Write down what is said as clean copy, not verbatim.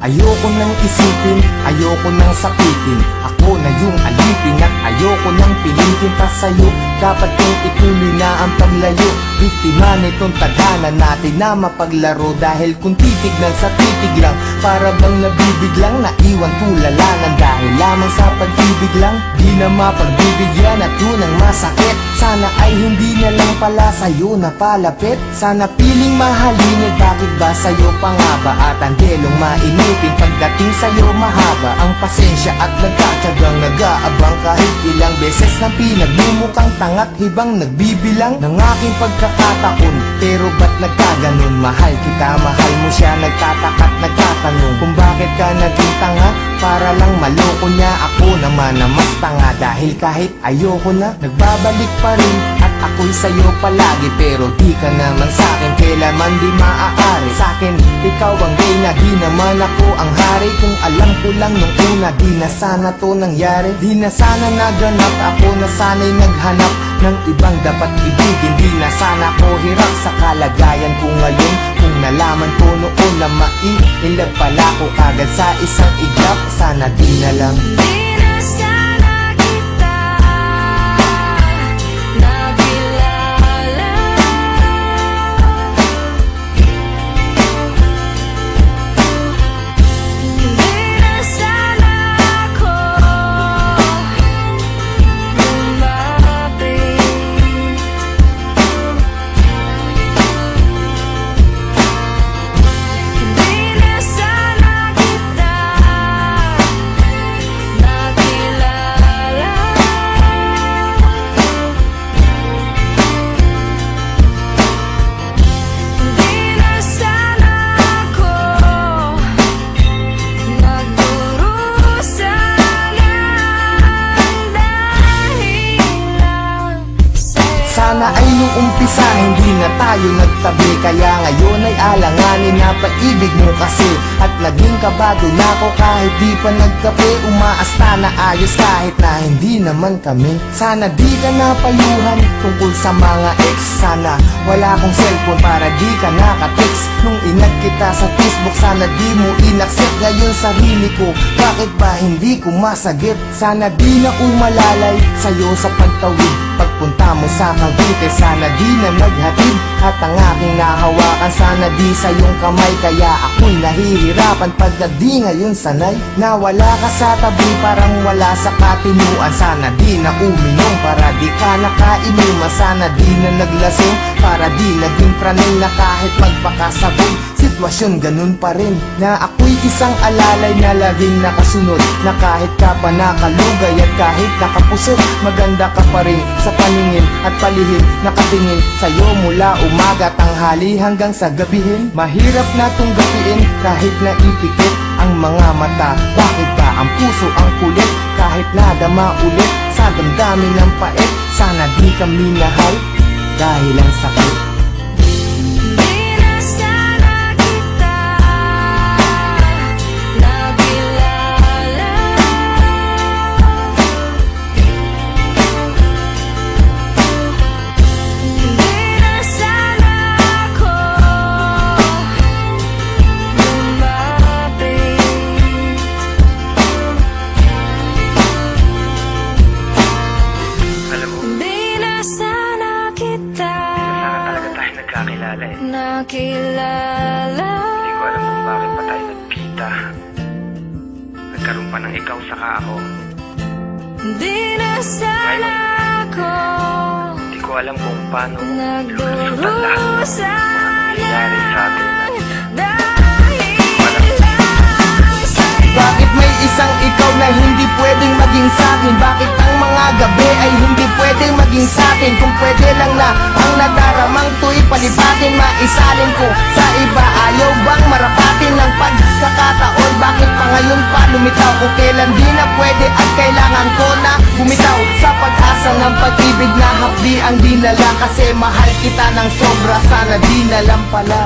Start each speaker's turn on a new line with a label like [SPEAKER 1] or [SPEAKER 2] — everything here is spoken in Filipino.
[SPEAKER 1] Ayoko nang isipin, ayoko nang sapitin. Ako na yung alipin at ayoko nang pilitin pa sa'yo. Dapat kong ituloy na ang paglayo. Biktima nitong tadhana natin na mapaglaro. Dahil kung titignan sa titig lang, para bang nabibiglang naiwan tulalanan. Dahil lamang sa pag-ibig lang, di na mapagbibigyan at yun ang masakit. Sana ay hindi na lang pala sa'yo napalapit. Sana piling mahalin, bakit ba sa'yo pa nga ba? At ang delong mainipin pagdating sa'yo mahaba ang pasensya at nagkatsagang nag-aabang. Kahit ilang beses na pinagmumukhang tangat hibang nagbibilang ng aking pagkakataon. Pero ba't nagkaganon? Mahal kita, mahal mo siya, nagtatakat, nagtatanong kung bakit ka naging tanga. Para lang maloko niya, ako naman na mas tanga. Dahil kahit ayoko na, nagbabalik pa rin. At ako'y sa'yo palagi, pero di ka naman sa'kin kailanman di maaari. Sa'kin, ikaw ang reyna, di naman ako ang hari. Kung alam ko lang nung una, di na sana to nangyari. Di na sana naganap, ako na sana'y naghanap ng ibang dapat ibigin. Di na sana ko hirap sa kalagayan ko ngayon. Kung nalaman ko noon na mai-inlove pala ko kagad sa isang iglap. Sana di na lang.
[SPEAKER 2] Di na sana kita nakilala. Di na sana ako lumapit. Di na sana kita
[SPEAKER 1] Sana ay nung umpisa hindi na tayo nagtabi. Kaya ngayon ay alanganin na paibig mo kasi. At naging kabado na ako kahit di pa nagkape. Umaasta na ayos kahit na hindi naman kami. Sana di ka napayuhan tungkol sa mga ex. Sana wala akong cellphone para di ka nakatext. Nung inag kita sa Facebook, sana di mo inaccept. Ngayon sarili ko, bakit ba hindi ko masagip? Sana di na umalalay sa'yo sa pagtawid. Pagpunta mo sa Cavite, sana di na naghatid. At ang aking nahawakan, sana di sa iyong kamay. Kaya ako'y nahihirapan pagka di ngayon sanay. Na wala ka sa tabi, parang wala sa katinuan. Sana di na uminom, para di ka nakainuman. Sana di na naglasing, para di naging praning. Na kahit magpakasabog, sitwasyon ganun pa rin. Na ako'y isang alalay na laging nakasunod. Na kahit ka pa nakalugay at kahit nakapusot, maganda ka pa rin sa paningin at palihim. Nakatingin sa'yo mula umaga, tanghali hanggang sa gabihin. Mahirap na tong gapiin kahit naipikit ang mga mata. Bakit ba ang puso ang kulit kahit nadama ulit sa damdamin ng pait? Sana di kami nahal dahil ang sakit.
[SPEAKER 2] Di na sana kita nakilala. Di na sana ako lumapit.
[SPEAKER 3] Alam mo,
[SPEAKER 2] Di na sana kita
[SPEAKER 3] sana talaga tayo nagkakilala eh.
[SPEAKER 2] nakilala.
[SPEAKER 3] Hindi ko alam kung bakit pa tayo nagkita. Nagkaroon pa ng ikaw saka ako.
[SPEAKER 2] Di na sana ako
[SPEAKER 3] Hindi ko alam kung paano lulusutan lahat ng mga
[SPEAKER 2] nagdurusa
[SPEAKER 3] nangyayari sa atin.
[SPEAKER 2] dahil
[SPEAKER 3] Walang
[SPEAKER 2] lang sa'yo.
[SPEAKER 1] Bakit may isang ikaw na hindi pwedeng maging sa'kin? Bakit ang mga gabi ay hindi pwedeng maging sa'tin? Kung pwede lang na ang nadaramang to'y palipatin, maisalin ko sa iba. Ayaw bang marapatin ng pagkakataon? Bakit pa ngayon pa lumitaw? Kung kailan di na pwede at kailangan ko na bumitaw sa pag-asa ng pag-ibig na hapdi ang dinala. Kasi mahal kita ng sobra, sana di na lang pala.